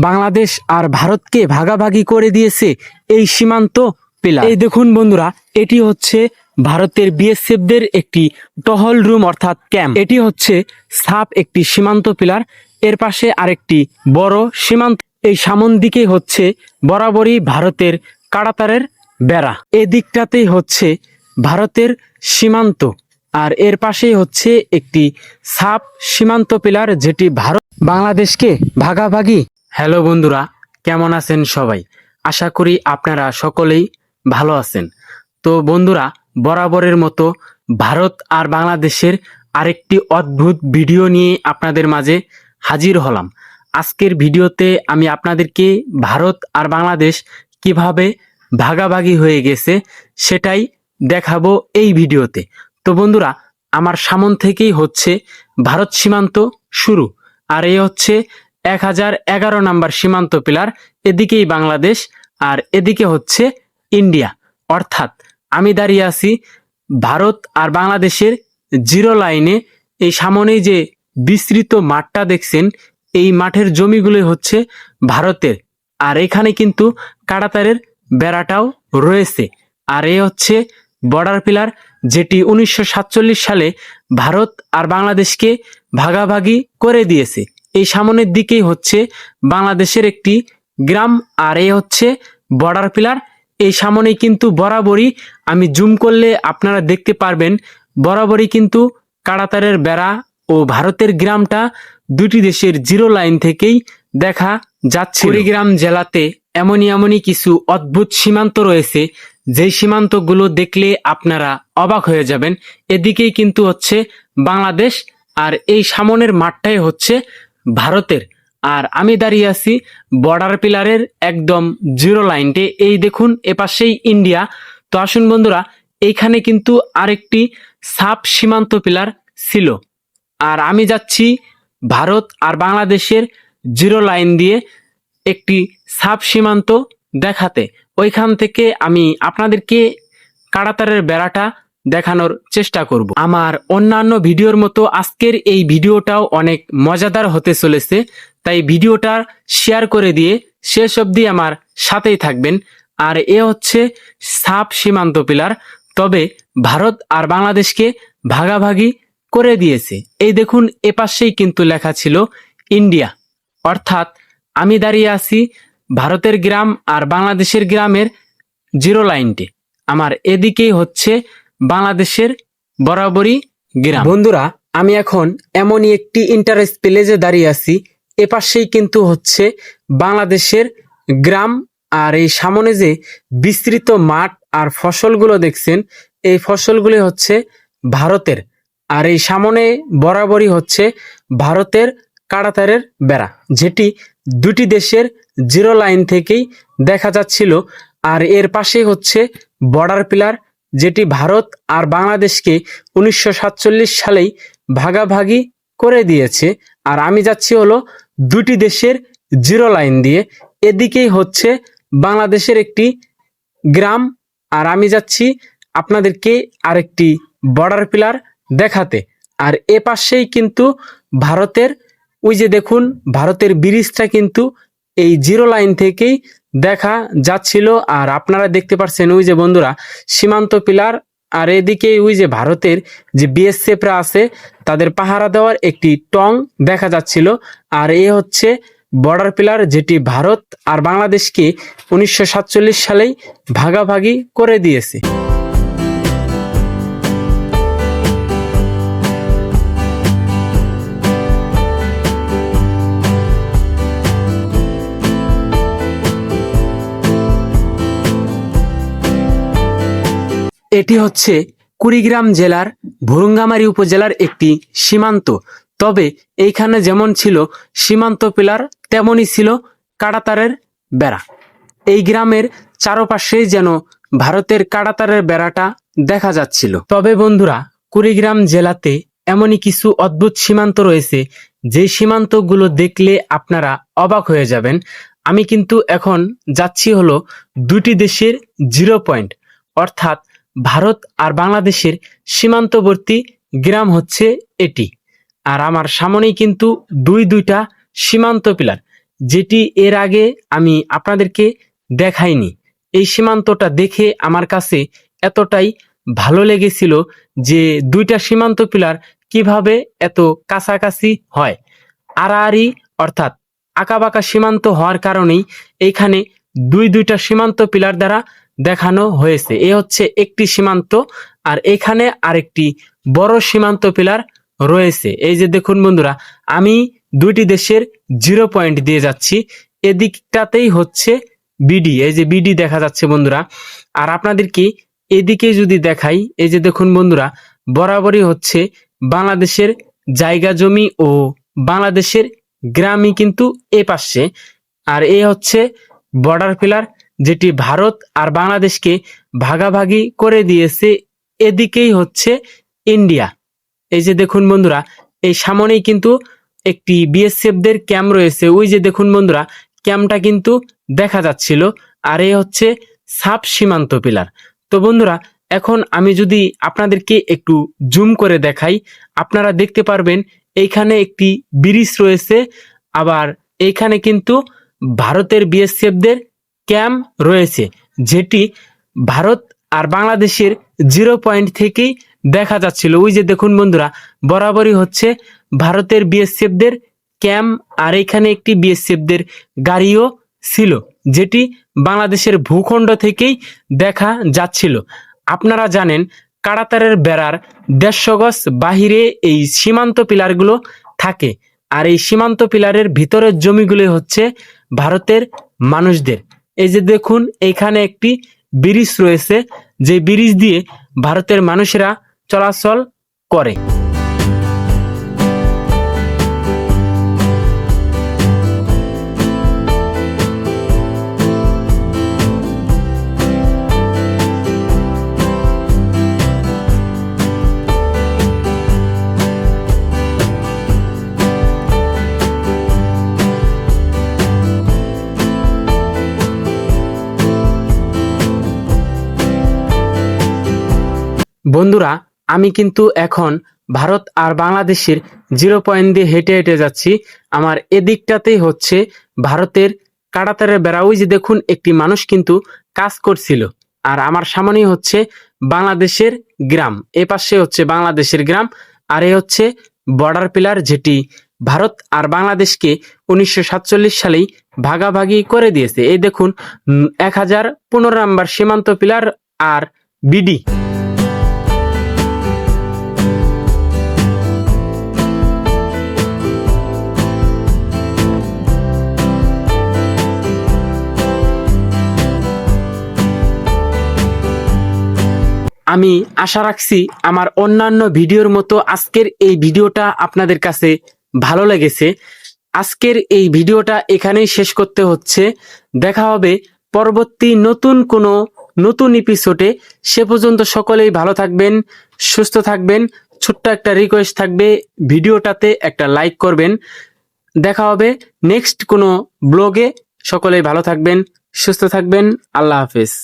বাংলাদেশ আর ভারতকে ভাগাভাগি করে দিয়েছে এই সীমান্ত পিলার। এই দেখুন বন্ধুরা, এটি হচ্ছে ভারতের বিএসএফদের একটি টহল রুম অর্থাৎ ক্যাম্প। এটি হচ্ছে সাপ একটি সীমান্ত পিলার, এর পাশে আরেকটি বড় সীমান্ত। এই সামন দিকে হচ্ছে বরাবরই ভারতের কাঁটাতারের বেড়া, এদিকটাতেই হচ্ছে ভারতের সীমান্ত, আর এর পাশেই হচ্ছে একটি সাপ সীমান্ত পিলার যেটি ভারত বাংলাদেশকে ভাগাভাগি। হ্যালো বন্ধুরা, কেমন আছেন সবাই? আশা করি আপনারা সকলেই ভালো আছেন। তো বন্ধুরা, বরাবরের মতো ভারত আর বাংলাদেশের আরেকটি অদ্ভুত ভিডিও নিয়ে আপনাদের মাঝে হাজির হলাম। আজকের ভিডিওতে আমি আপনাদেরকে ভারত আর বাংলাদেশ কিভাবে ভাগাভাগি হয়ে গেছে সেটাই দেখাবো এই ভিডিওতে। তো বন্ধুরা, আমার সামন থেকেই হচ্ছে ভারত সীমান্ত শুরু, আর এই হচ্ছে 1011 নাম্বার সীমান্ত পিলার। এদিকেই বাংলাদেশ আর এদিকে হচ্ছে ইন্ডিয়া, অর্থাৎ আমি দাঁড়িয়ে আছি ভারত আর বাংলাদেশের জিরো লাইনে। এই সামনেই যে বিস্তৃত মাঠটা দেখছেন, এই মাঠের জমিগুলো হচ্ছে ভারতের, আর এখানে কিন্তু কাঁটাতারের বেড়াটাও রয়েছে। আর এ হচ্ছে বর্ডার পিলার, যেটি 1947 সালে ভারত আর বাংলাদেশকে ভাগাভাগি করে দিয়েছে। এই সামনের দিকেই হচ্ছে বাংলাদেশের একটি গ্রাম, আর এই হচ্ছে বর্ডার পিলার। এই সামনেই কিন্তু বরাবরই আমি জুম করলে আপনারা দেখতে পারবেন, বরাবরই কিন্তু কাঁটাতারের বেড়া ও ভারতের গ্রামটা দুটি দেশের জিরো লাইন থেকেই দেখা যাচ্ছে। কুড়িগ্রাম জেলাতে এমনই কিছু অদ্ভুত সীমান্ত রয়েছে, যেই সীমান্তগুলো দেখলে আপনারা অবাক হয়ে যাবেন। এদিকেই কিন্তু হচ্ছে বাংলাদেশ, আর এই সামনের মাঠটাই হচ্ছে ভারতের, আর আমি দাঁড়িয়ে আছি বর্ডার পিলারের একদম জিরো লাইনটে। এই দেখুন, এপাশেই ইন্ডিয়া। তো আসুন বন্ধুরা, এইখানে কিন্তু আরেকটি সাব সীমান্ত পিলার ছিল, আর আমি যাচ্ছি ভারত আর বাংলাদেশের জিরো লাইন দিয়ে একটি সাব সীমান্ত দেখাতে। ওইখান থেকে আমি আপনাদেরকে কাঁটাতারের বেড়াটা দেখানোর চেষ্টা করব। আমার অন্যান্য ভিডিওর মতো আজকের এই ভিডিওটাও অনেক মজাদার হতে চলেছে, তাই ভিডিওটা শেয়ার করে দিয়ে শেষ অবধি আমার সাথেই থাকবেন। আর এ হচ্ছে সাব সীমান্ত পিলার, তবে ভারত আর বাংলাদেশকে ভাগাভাগি করে দিয়েছে। এই দেখুন, এপাশেই কিন্তু লেখা ছিল ইন্ডিয়া, অর্থাৎ আমি দাঁড়িয়ে আছি ভারতের গ্রাম আর বাংলাদেশের গ্রামের জিরো লাইনটে। আমার এদিকেই হচ্ছে বাংলাদেশের বরাবরই গ্রাম। বন্ধুরা, আমি এখন এমনই একটি ইন্টারেস্ট প্লেসে দাঁড়িয়ে আছি, এপাশেই কিন্তু হচ্ছে বাংলাদেশের গ্রাম, আর এই সামনে যে বিস্তৃত মাঠ আর ফসলগুলো দেখছেন, এই ফসলগুলি হচ্ছে ভারতের, আর এই সামনে বরাবরই হচ্ছে ভারতের কাঁটাতারের বেড়া, যেটি দুটি দেশের জিরো লাইন থেকেই দেখা যাচ্ছিল। আর এর পাশে হচ্ছে বর্ডার পিলার, যেটি ভারত আর বাংলাদেশকে 1947 সালেই ভাগাভাগি করে দিয়েছে। আর আমি যাচ্ছি হলো দুটি দেশের জিরো লাইন দিয়ে। এদিকেই হচ্ছে বাংলাদেশের একটি গ্রাম, আর আমি যাচ্ছি আপনাদেরকে আরেকটি বর্ডার পিলার দেখাতে। আর এ পাশেই কিন্তু ভারতের, ওই যে দেখুন ভারতের ব্রিজটা কিন্তু এই জিরো লাইন থেকেই দেখা যাচ্ছিল। আর আপনারা দেখতে পাচ্ছেন ওই যে বন্ধুরা সীমান্ত পিলার, আর এদিকে ওই যে ভারতের যে বিএসএফরা আছে তাদের পাহারা দেওয়ার একটি টং দেখা যাচ্ছিল। আর এ হচ্ছে বর্ডার পিলার, যেটি ভারত আর বাংলাদেশকে 1947 সালেই ভাগাভাগি করে দিয়েছে। এটি হচ্ছে কুড়িগ্রাম জেলার ভুরুঙ্গামারী উপজেলার একটি সীমান্ত, তবে এইখানে যেমন ছিল সীমান্ত পিলার, তেমনই ছিল কাঁটাতারের বেড়া। এই গ্রামের চারপাশেই যেন ভারতের কাঁটাতারের বেড়াটা দেখা যাচ্ছিল। তবে বন্ধুরা, কুড়িগ্রাম জেলাতে এমনই কিছু অদ্ভুত সীমান্ত রয়েছে, যে সীমান্তগুলো দেখলে আপনারা অবাক হয়ে যাবেন। আমি কিন্তু এখন যাচ্ছি হলো দুটি দেশের জিরো পয়েন্ট, অর্থাৎ ভারত আর বাংলাদেশের সীমান্তবর্তী গ্রাম হচ্ছে এটি। আর আমার সামনেই কিন্তু দুইটা সীমান্ত পিলার, যেটি এর আগে আমি আপনাদেরকে দেখাইনি। এই সীমান্তটা দেখে আমার কাছে এতটাই ভালো লেগেছিল যে দুইটা সীমান্ত পিলার কিভাবে এত কাছাকাছি হয়। আড়াআড়ি অর্থাৎ আঁকাবাঁকা সীমান্ত হওয়ার কারণেই এইখানে দুইটা সীমান্ত পিলার দ্বারা দেখানো হয়েছে। এ হচ্ছে একটি সীমান্ত, আর এখানে আরেকটি বড় সীমান্ত পিলার রয়েছে। এই যে দেখুন বন্ধুরা, আমি দুইটি দেশের 0 পয়েন্ট দিয়ে যাচ্ছি। এদিকটাতেই হচ্ছে বিডি, এই যে বিডি দেখা যাচ্ছে বন্ধুরা। আর আপনাদেরকে এদিকে যদি দেখাই, এই যে দেখুন বন্ধুরা, বরাবরই হচ্ছে বাংলাদেশের জায়গা জমি ও বাংলাদেশের গ্রামই কিন্তু এ পাশে। আর এ হচ্ছে বর্ডার পিলার, যেটি ভারত আর বাংলাদেশকে ভাগাভাগি করে দিয়েছে। এদিকেই হচ্ছে ইন্ডিয়া। এই যে দেখুন বন্ধুরা, এই সামনেই কিন্তু একটি বিএসএফদের ক্যাম্প রয়েছে। ওই যে দেখুন বন্ধুরা, ক্যাম্পটা কিন্তু দেখা যাচ্ছিল। আর এ হচ্ছে সাব সীমান্ত পিলার। তো বন্ধুরা, এখন আমি যদি আপনাদেরকে একটু জুম করে দেখাই, আপনারা দেখতে পারবেন এইখানে একটি ব্রিজ রয়েছে। আবার এইখানে কিন্তু ভারতের বিএসএফদের ক্যাম্প রয়েছে, যেটি ভারত আর বাংলাদেশের 0 পয়েন্ট থেকেই দেখা যাচ্ছিল। ওই যে দেখুন বন্ধুরা, বরাবরই হচ্ছে ভারতের বিএসএফদের ক্যাম্প, আর এখানে একটি বিএসএফদের গাড়িও ছিল, যেটি বাংলাদেশের ভূখণ্ড থেকেই দেখা যাচ্ছিল। আপনারা জানেন কাঁটাতারের বেড়ার 150 গজ বাহিরে এই সীমান্ত পিলারগুলো থাকে, আর এই সীমান্ত পিলারের ভিতরের জমিগুলো হচ্ছে ভারতের মানুষদের। এই যে দেখুন, এইখানে একটি ব্রিজ রয়েছে, যে ব্রিজ দিয়ে ভারতের মানুষেরা চলাচল করে। বন্ধুরা, আমি কিন্তু এখন ভারত আর বাংলাদেশের 0 পয়েন্ট দিয়ে হেঁটে হেঁটে যাচ্ছি। আমার এদিকটাতেই হচ্ছে ভারতের কাঁটাতারের বেড়া। ওই যে দেখুন, একটি মানুষ কিন্তু কাজ করছিল। আর আমার সামনেই হচ্ছে বাংলাদেশের গ্রাম, এ পাশে হচ্ছে বাংলাদেশের গ্রাম। আর এ হচ্ছে বর্ডার পিলার, যেটি ভারত আর বাংলাদেশকে 1947 সালেই ভাগাভাগি করে দিয়েছে। এই দেখুন, 1015 নাম্বার সীমান্ত পিলার আর বিডি। আমি আশা রাখছি আমার অন্যান্য ভিডিওর মতো আজকের এই ভিডিওটা আপনাদের কাছে ভালো লেগেছে। আজকের এই ভিডিওটা এখানেই শেষ করতে হচ্ছে। দেখা হবে পরবর্তী নতুন এপিসোডে। সে পর্যন্ত সকলেই ভালো থাকবেন, সুস্থ থাকবেন। ছোট্ট একটা রিকোয়েস্ট থাকবে, ভিডিওটাতে একটা লাইক করবেন। দেখা হবে নেক্সট কোনো ব্লগে। সকলেই ভালো থাকবেন, সুস্থ থাকবেন। আল্লাহ হাফেজ।